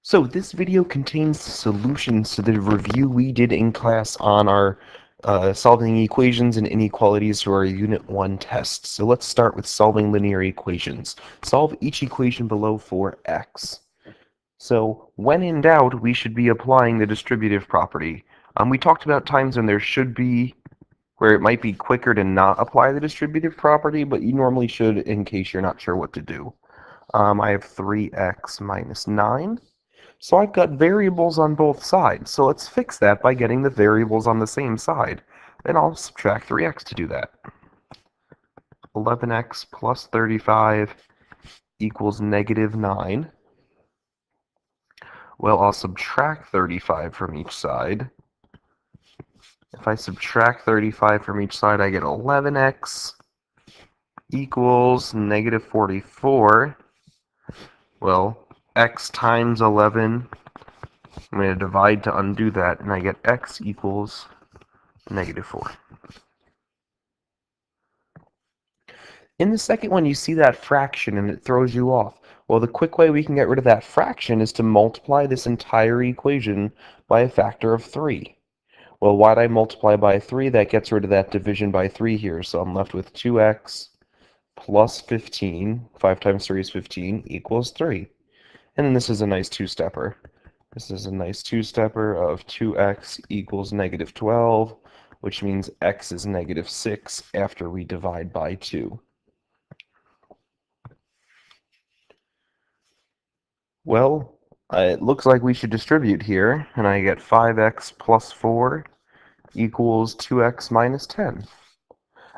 So this video contains solutions to the review we did in class on our solving equations and inequalities for our Unit 1 test. So let's start with solving linear equations. Solve each equation below for x. So when in doubt, we should be applying the distributive property. We talked about times when there should be, where it might be quicker to not apply the distributive property, but you normally should in case you're not sure what to do. I have 3x minus 9. So I've got variables on both sides, so let's fix that by getting the variables on the same side. Then I'll subtract 3x to do that. 11x plus 35 equals negative 9. Well, I'll subtract 35 from each side. If I subtract 35 from each side, I get 11x equals negative 44. Well, x times 11, I'm going to divide to undo that, and I get x equals negative 4. In the second one, you see that fraction, and it throws you off. Well, the quick way we can get rid of that fraction is to multiply this entire equation by a factor of 3. Well, why'd I multiply by 3? That gets rid of that division by 3 here, so I'm left with 2x plus 15, 5 times 3 is 15, equals 3. And then this is a nice two-stepper. This is a nice two-stepper of 2x equals negative 12, which means x is negative 6 after we divide by 2. Well, it looks like we should distribute here, and I get 5x plus 4 equals 2x minus 10.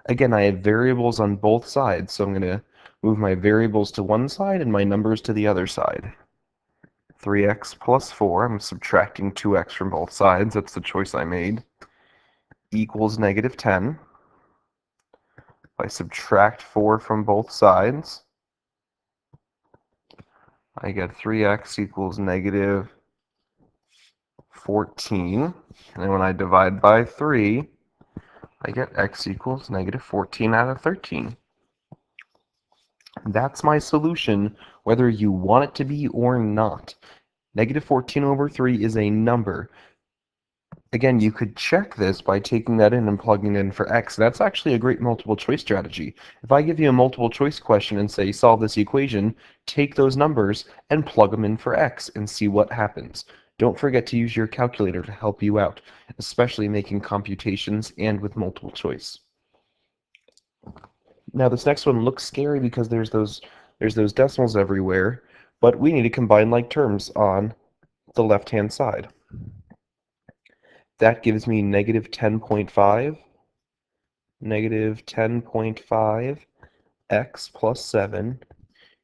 Again, I have variables on both sides, so I'm going to move my variables to one side and my numbers to the other side. 3x plus 4, I'm subtracting 2x from both sides, that's the choice I made, equals negative 10. If I subtract 4 from both sides, I get 3x equals negative 14. And then when I divide by 3, I get x equals negative 14 out of 13. That's my solution, whether you want it to be or not. Negative 14 over 3 is a number. Again, you could check this by taking that in and plugging it in for x. That's actually a great multiple choice strategy. If I give you a multiple choice question and say, solve this equation, take those numbers and plug them in for x and see what happens. Don't forget to use your calculator to help you out, especially making computations and with multiple choice. Now this next one looks scary because there's those decimals everywhere, but we need to combine like terms on the left-hand side. That gives me negative 10.5, negative 10.5 x plus 7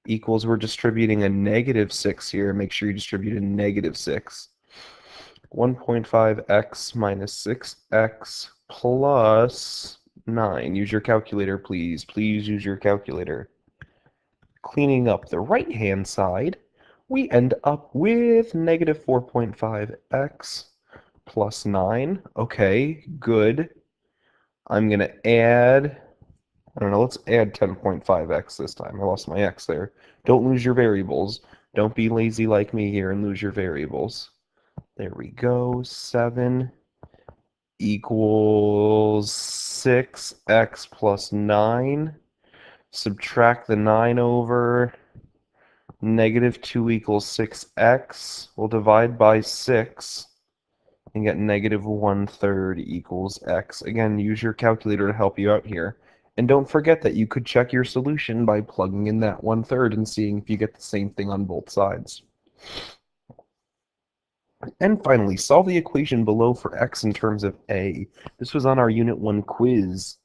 equals, we're distributing a negative 6 here. Make sure you distribute a negative 6. 1.5x minus 6x plus 9. Use your calculator, please. Please use your calculator. Cleaning up the right-hand side, we end up with negative 4.5x plus 9. Okay, good. I'm going to add, I don't know, let's add 10.5x this time. I lost my x there. Don't lose your variables. Don't be lazy like me here and lose your variables. There we go. 7 equals 6x plus 9. Subtract the 9 over. Negative 2 equals 6x. We'll divide by 6 and get negative 1/3 equals x. Again, use your calculator to help you out here. And don't forget that you could check your solution by plugging in that 1/3 and seeing if you get the same thing on both sides. And finally, solve the equation below for x in terms of a. This was on our Unit 1 quiz.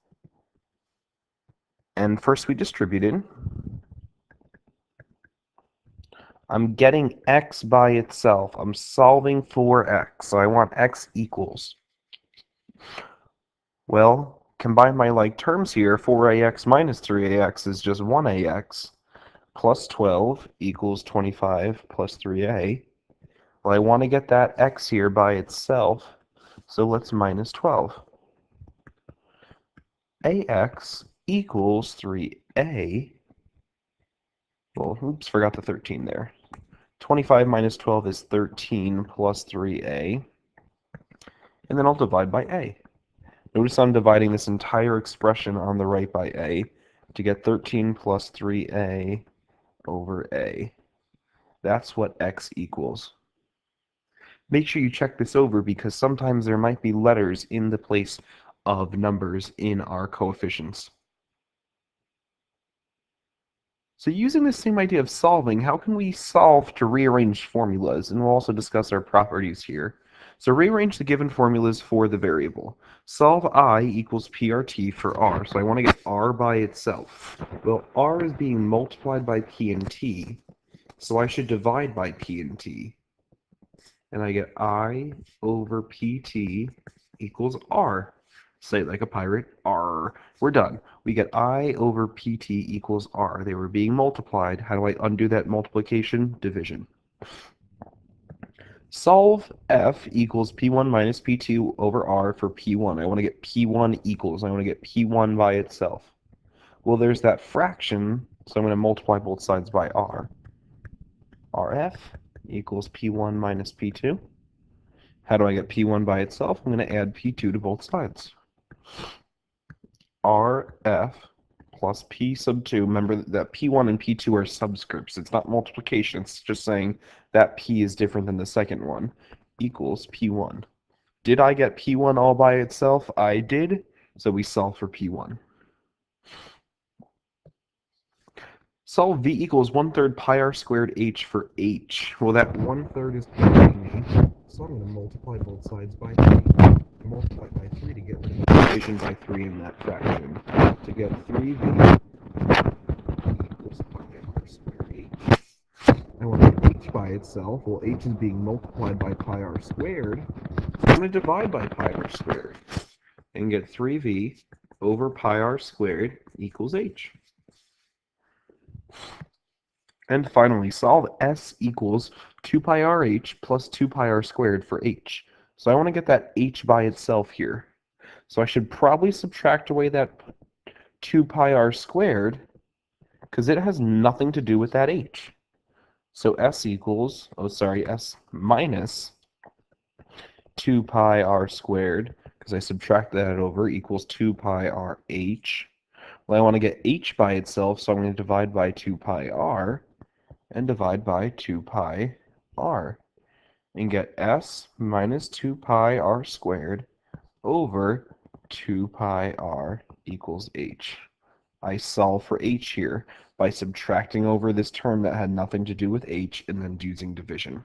And first we distributed. I'm getting x by itself. I'm solving for x, so I want x equals. Well, combine my like terms here. 4ax minus 3ax is just 1ax. Plus 12 equals 25 plus 3a. Well, I want to get that x here by itself, so let's minus 12. ax equals 3a. Well, oops, forgot the 13 there. 25 minus 12 is 13 plus 3a. And then I'll divide by a. Notice I'm dividing this entire expression on the right by a to get 13 plus 3a over a. That's what x equals. Make sure you check this over because sometimes there might be letters in the place of numbers in our coefficients. So using the same idea of solving, how can we solve to rearrange formulas? And we'll also discuss our properties here. So rearrange the given formulas for the variable. Solve I equals PRT for R. So I want to get R by itself. Well, R is being multiplied by P and T, so I should divide by P and T. And I get I over PT equals R. Say it like a pirate, R. We're done. We get I over PT equals R. They were being multiplied. How do I undo that multiplication? Division. Solve F equals P1 minus P2 over R for P1. I want to get P1 equals. I want to get P1 by itself. Well, there's that fraction, so I'm going to multiply both sides by R. RF equals P1 minus P2. How do I get P1 by itself? I'm going to add P2 to both sides. RF plus P sub 2. Remember that P1 and P2 are subscripts. It's not multiplication. It's just saying that P is different than the second one. Equals P1. Did I get P1 all by itself? I did. So we solve for P1. Solve V equals 1/3 pi r squared h for h. Well, that 1/3 is telling me, so I'm going to multiply both sides by 3. Multiply by 3 to get rid of the division by 3 in that fraction. To get 3v equals pi r squared h. I want to get h by itself. Well, h is being multiplied by pi r squared. So I'm going to divide by pi r squared and get 3v over pi r squared equals h. And finally, solve S equals 2 pi rh plus 2 pi r squared for h. So I want to get that h by itself here. So I should probably subtract away that 2 pi r squared because it has nothing to do with that h. So S equals, S minus 2 pi r squared, because I subtract that over, equals 2 pi r h. Well, I want to get h by itself, so I'm going to divide by 2 pi r and divide by 2 pi r and get s minus 2 pi r squared over 2 pi r equals h. I solve for h here by subtracting over this term that had nothing to do with h and then using division.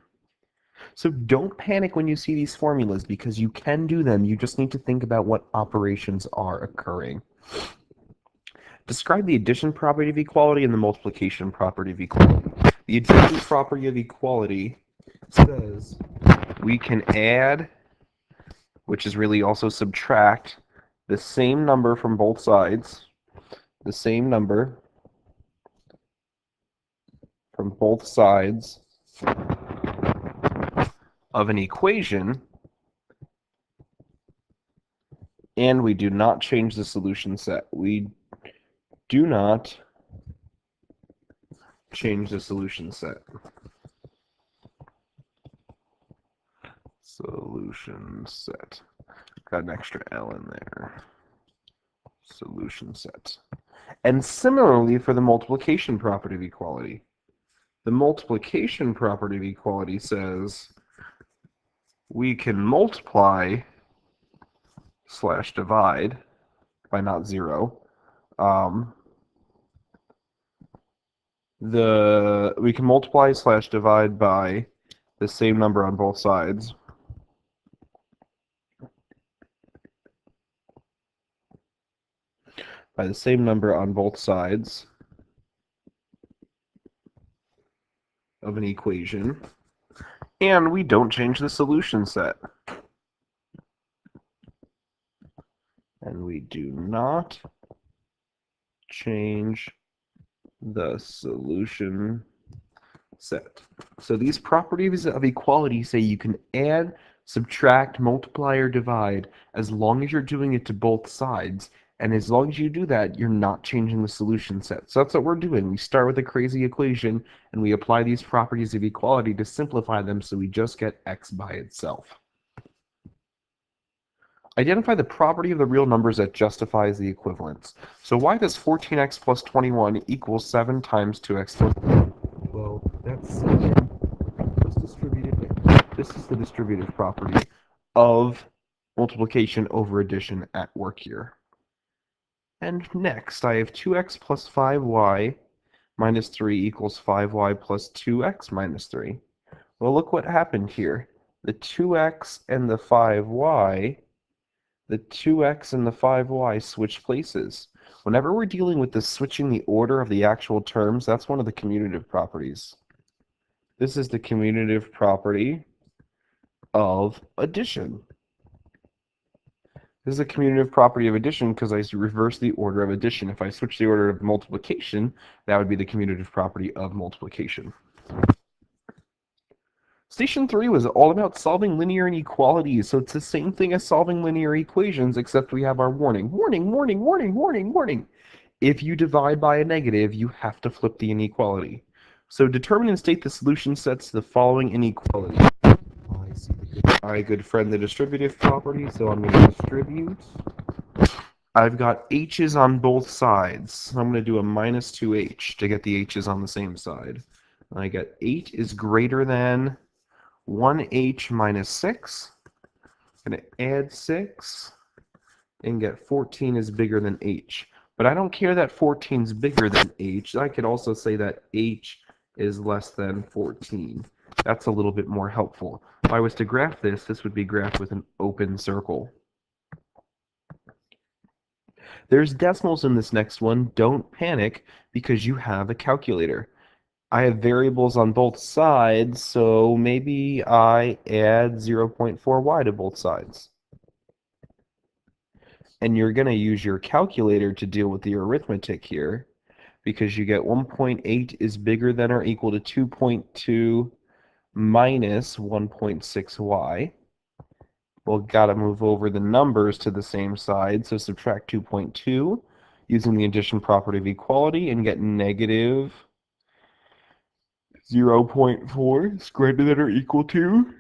So don't panic when you see these formulas because you can do them. You just need to think about what operations are occurring. Describe the addition property of equality and the multiplication property of equality. The addition property of equality says we can add, which is really also subtract, the same number from both sides, the same number from both sides of an equation, and we do not change the solution set. We do not change the solution set. Solution set. Got an extra L in there. Solution set. And similarly for the multiplication property of equality. The multiplication property of equality says we can multiply / divide by not 0. We can multiply / divide by the same number on both sides. By the same number on both sides of an equation. And we don't change the solution set. And we do not change the solution set. So these properties of equality say you can add, subtract, multiply, or divide as long as you're doing it to both sides, And as long as you do that, you're not changing the solution set. So that's what we're doing. We start with a crazy equation, and we apply these properties of equality to simplify them so we just get x by itself. Identify the property of the real numbers that justifies the equivalence. So why does 14x plus 21 equal 7 times 2x plus 1? Well, that's 7 plus distributed. This is the distributive property of multiplication over addition at work here. And next, I have 2x plus 5y minus 3 equals 5y plus 2x minus 3. Well, look what happened here. The 2x and the 5y switch places. Whenever we're dealing with the switching the order of the actual terms, that's one of the commutative properties. This is the commutative property of addition. This is a commutative property of addition because I reverse the order of addition. If I switch the order of multiplication, that would be the commutative property of multiplication. Station 3 was all about solving linear inequalities, so it's the same thing as solving linear equations, except we have our warning. Warning, warning, warning, warning, warning. If you divide by a negative, you have to flip the inequality. So determine and state the solution sets to the following inequality. I see my good friend, the distributive property, so I'm going to distribute. I've got h's on both sides. So I'm going to do a minus 2h to get the h's on the same side. I get 8 is greater than 1h minus 6. I'm going to add 6 and get 14 is bigger than h. But I don't care that 14 is bigger than h. I could also say that h is less than 14. That's a little bit more helpful. If I was to graph this, this would be graphed with an open circle. There's decimals in this next one. Don't panic because you have a calculator. I have variables on both sides, so maybe I add 0.4y to both sides. And you're going to use your calculator to deal with the arithmetic here because you get 1.8 is bigger than or equal to 2.2 minus 1.6y. Well, gotta move over the numbers to the same side, so subtract 2.2 using the addition property of equality and get negative 0.4 is greater than or equal to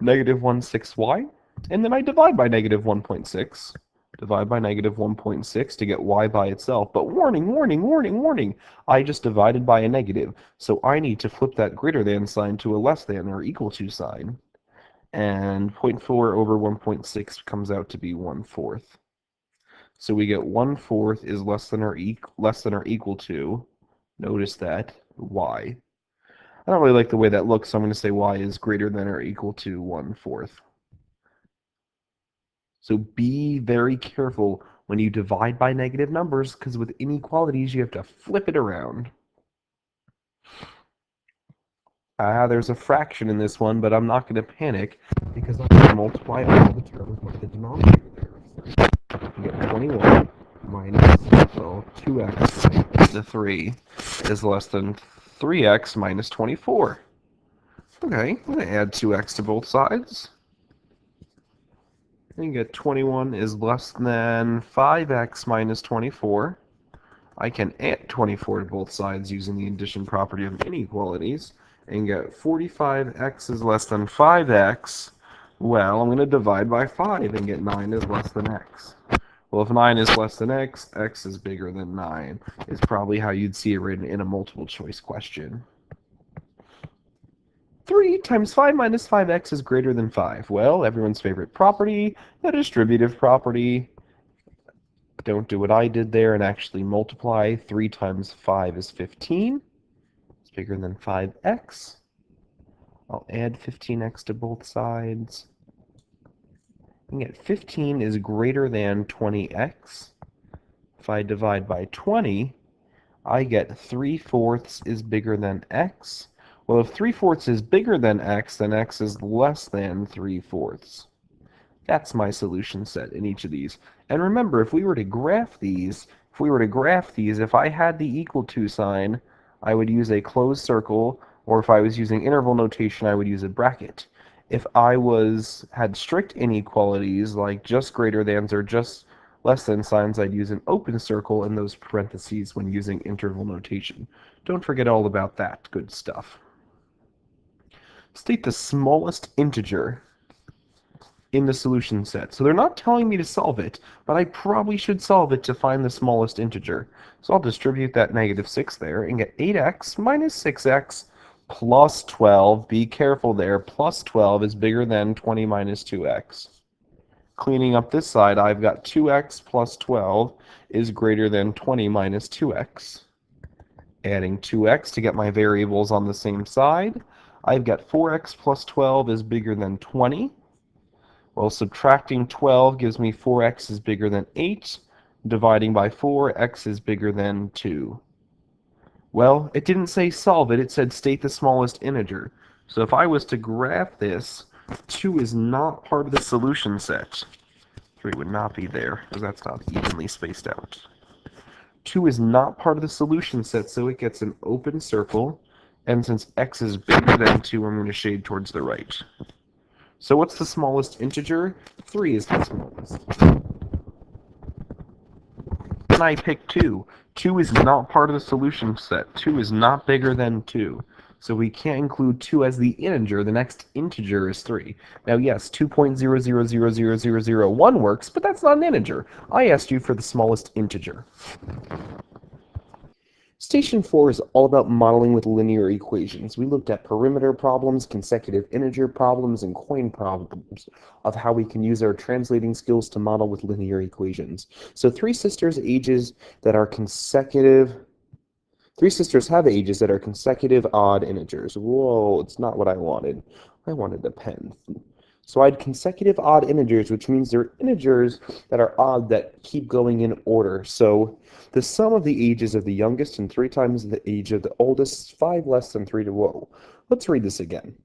negative 1.6y. And then I divide by negative 1.6. Divide by negative 1.6 to get y by itself. But warning, warning, warning, warning. I just divided by a negative. So I need to flip that greater than sign to a less than or equal to sign. And 0.4 over 1.6 comes out to be 1/4. So we get 1/4 is less than or equal to, notice that, y. I don't really like the way that looks, so I'm going to say y is greater than or equal to 1/4. So be very careful when you divide by negative numbers, because with inequalities, you have to flip it around. There's a fraction in this one, but I'm not going to panic, because I'm going to multiply all the terms by the denominator there. You get 21 minus, well, 2x to the 3 is less than 3x minus 24. Okay, I'm going to add 2x to both sides. And get 21 is less than 5x minus 24. I can add 24 to both sides using the addition property of inequalities and get 45x is less than 5x. Well, I'm going to divide by 5 and get 9 is less than x. Well, if 9 is less than x, x is bigger than 9 is probably how you'd see it written in a multiple choice question. 3 times 5 minus 5x is greater than 5. Well, everyone's favorite property, the distributive property. Don't do what I did there and actually multiply. 3 times 5 is 15. It's bigger than 5x. I'll add 15x to both sides. And get 15 is greater than 20x. If I divide by 20, I get 3/4 is bigger than x. Well, if 3/4 is bigger than x, then x is less than 3/4. That's my solution set in each of these. And remember, if we were to graph these, if I had the equal to sign, I would use a closed circle, or if I was using interval notation, I would use a bracket. If I had strict inequalities, like just greater thans or just less than signs, I'd use an open circle in those parentheses when using interval notation. Don't forget all about that good stuff. State the smallest integer in the solution set. So they're not telling me to solve it, but I probably should solve it to find the smallest integer. So I'll distribute that -6 there and get 8x minus 6x plus 12. Be careful there. Plus 12 is bigger than 20 minus 2x. Cleaning up this side, I've got 2x plus 12 is greater than 20 minus 2x. Adding 2x to get my variables on the same side. I've got 4x plus 12 is bigger than 20. Well, subtracting 12 gives me 4x is bigger than 8. Dividing by 4, x is bigger than 2. Well, it didn't say solve it, it said state the smallest integer. So if I was to graph this, 2 is not part of the solution set. 3 would not be there, because that's not evenly spaced out. 2 is not part of the solution set, so it gets an open circle. And since x is bigger than 2, I'm going to shade towards the right. So what's the smallest integer? 3 is the smallest. Then I pick 2. 2 is not part of the solution set. 2 is not bigger than 2. So we can't include 2 as the integer. The next integer is 3. Now yes, 2.0000001 works, but that's not an integer. I asked you for the smallest integer. Station 4 is all about modeling with linear equations. We looked at perimeter problems, consecutive integer problems, and coin problems of how we can use our translating skills to model with linear equations. So three sisters have ages that are consecutive odd integers. Whoa, it's not what I wanted. I wanted a pen. So I had consecutive odd integers, which means they're integers that are odd that keep going in order. So the sum of the ages of the youngest and 3 times the age of the oldest is 5 less than 3 to whoa. Let's read this again.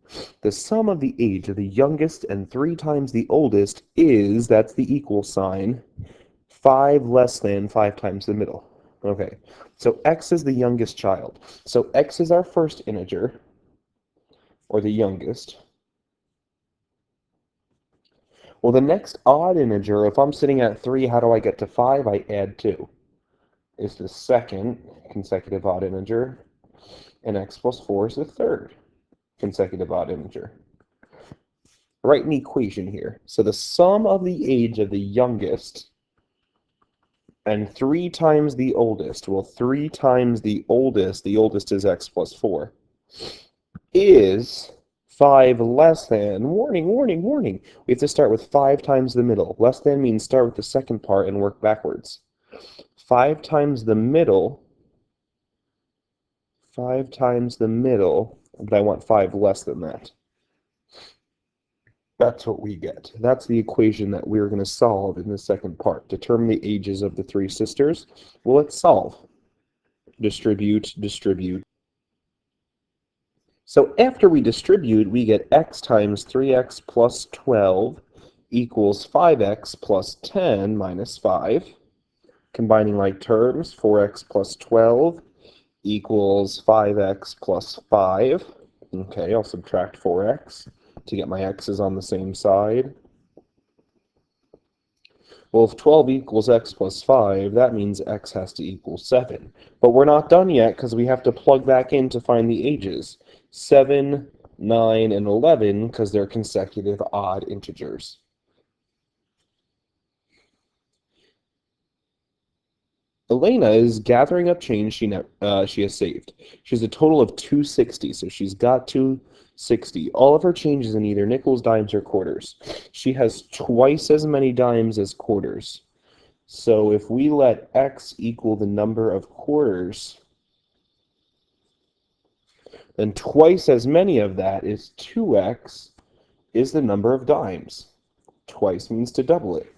The sum of the age of the youngest and 3 times the oldest is, that's the equal sign, 5 less than 5 times the middle. Okay, so x is the youngest child. So x is our first integer, or the youngest. Well, the next odd integer, if I'm sitting at 3, how do I get to 5? I add 2. Is the second consecutive odd integer, and x plus 4 is the third consecutive odd integer. Write an equation here. So the sum of the age of the youngest and 3 times the oldest, well, 3 times the oldest is x plus 4, is 5 less than, warning, warning, warning. We have to start with 5 times the middle. Less than means start with the second part and work backwards. 5 times the middle, but I want 5 less than that. That's what we get. That's the equation that we're going to solve in the second part. Determine the ages of the 3 sisters. Well, let's solve. Distribute, distribute. So after we distribute, we get x times 3x plus 12 equals 5x plus 10 minus 5. Combining like terms, 4x plus 12 equals 5x plus 5. Okay, I'll subtract 4x to get my x's on the same side. Well, if 12 equals x plus 5, that means x has to equal 7. But we're not done yet because we have to plug back in to find the ages. 7, 9, and 11 because they're consecutive odd integers. Elena is gathering up change she has saved. She has a total of 260, so she's got 260. All of her changes in either nickels, dimes, or quarters. She has twice as many dimes as quarters. So if we let x equal the number of quarters, then twice as many of that is 2x is the number of dimes. Twice means to double it.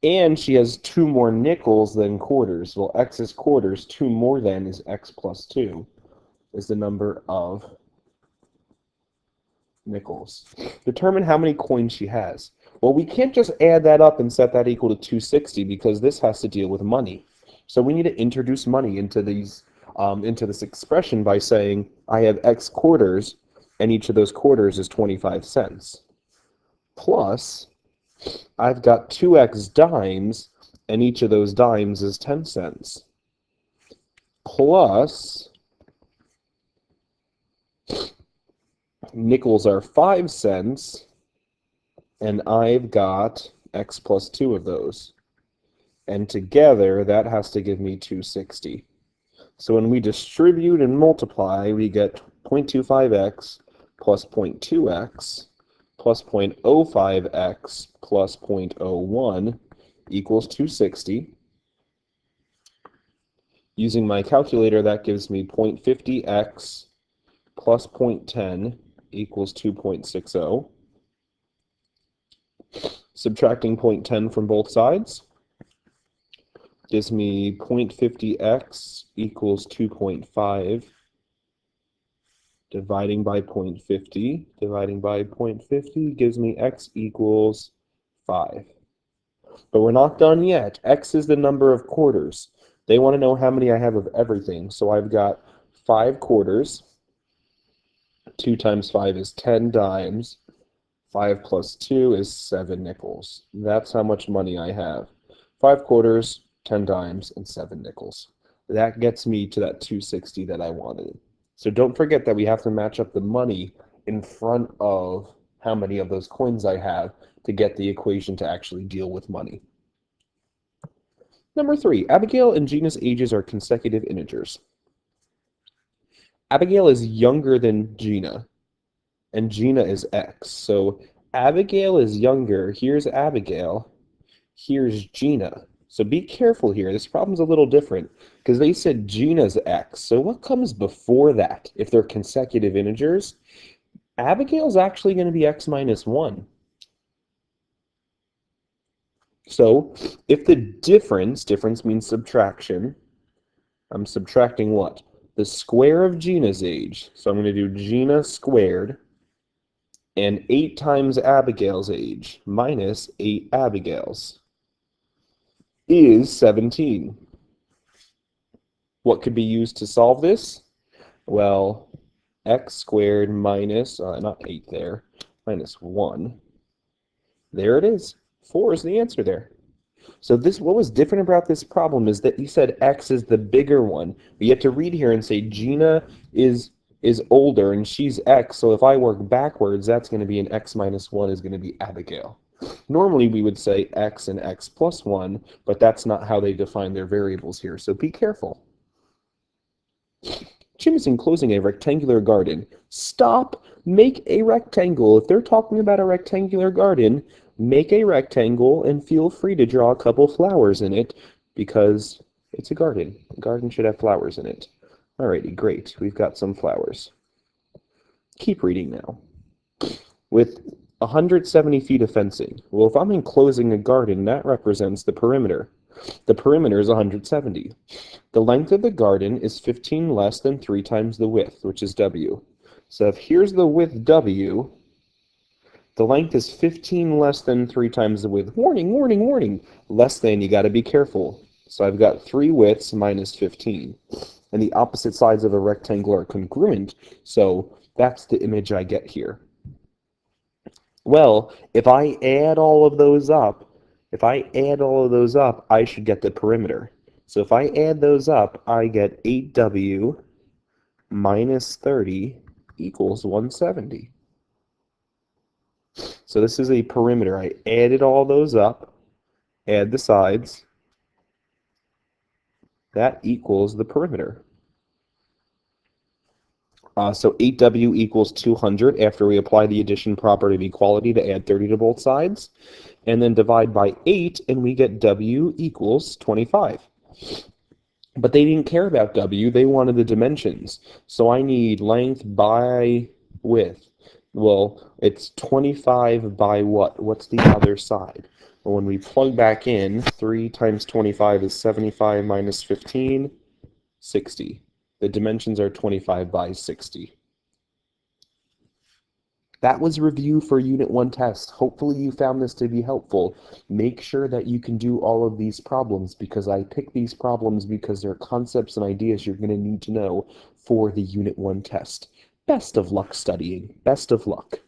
And she has 2 more nickels than quarters. Well, x is quarters, 2 more than is x plus 2 is the number of nickels. Determine how many coins she has. Well, we can't just add that up and set that equal to 260 because this has to deal with money. So we need to introduce money into this expression by saying I have x quarters, and each of those quarters is 25 cents. Plus, I've got 2x dimes, and each of those dimes is 10 cents, plus nickels are 5 cents, and I've got x plus 2 of those. And together, that has to give me 260. So when we distribute and multiply, we get 0.25x plus 0.2x plus 0.05x plus 0.01 equals 260. Using my calculator, that gives me 0.50x plus 0.10 equals 2.60. Subtracting 0.10 from both sides gives me 0.50x equals 2.5. Dividing by 0.50 gives me x equals 5. But we're not done yet. X is the number of quarters. They want to know how many I have of everything. So I've got 5 quarters. 2 times 5 is 10 dimes. 5 plus 2 is 7 nickels. That's how much money I have. 5 quarters, 10 dimes, and 7 nickels. That gets me to that 260 that I wanted. So don't forget that we have to match up the money in front of how many of those coins I have to get the equation to actually deal with money. Number 3, Abigail and Gina's ages are consecutive integers. Abigail is younger than Gina, and Gina is X. So Abigail is younger. Here's Abigail. Here's Gina. So be careful here. This problem's a little different because they said Gina's X. So what comes before that if they're consecutive integers? Abigail's actually going to be X minus 1. So if the difference means subtraction, I'm subtracting what? The square of Gina's age. So I'm going to do Gina squared and 8 times Abigail's age minus 8 Abigail's is 17. What could be used to solve this? Well, x squared minus, not 8 there, minus 1. There it is. 4 is the answer there. So what was different about this problem is that you said x is the bigger one. But you have to read here and say Gina is older and she's x, so if I work backwards, that's going to be an x minus 1 is going to be Abigail. Normally we would say x and x plus 1, but that's not how they define their variables here, so be careful. Jim is enclosing a rectangular garden. Stop! Make a rectangle. If they're talking about a rectangular garden, make a rectangle and feel free to draw a couple flowers in it because it's a garden. A garden should have flowers in it. Alrighty, great. We've got some flowers. Keep reading now. With 170 feet of fencing. Well, if I'm enclosing a garden, that represents the perimeter. The perimeter is 170. The length of the garden is 15 less than 3 times the width, which is W. So if here's the width W, the length is 15 less than 3 times the width. Warning, warning, warning. Less than, you got to be careful. So I've got 3 widths minus 15. And the opposite sides of a rectangle are congruent, so that's the image I get here. Well, if I add all of those up, I should get the perimeter. So if I add those up, I get 8W minus 30 equals 170. So this is a perimeter. I added all those up, add the sides. That equals the perimeter. So 8W equals 200 after we apply the addition property of equality to add 30 to both sides. And then divide by 8, and we get W equals 25. But they didn't care about W, they wanted the dimensions. So I need length by width. Well, it's 25 by what? What's the other side? Well, when we plug back in, 3 times 25 is 75 minus 15, 60. The dimensions are 25 by 60. That was review for Unit 1 test. Hopefully you found this to be helpful. Make sure that you can do all of these problems because I pick these problems because they're concepts and ideas you're going to need to know for the Unit 1 test. Best of luck studying. Best of luck.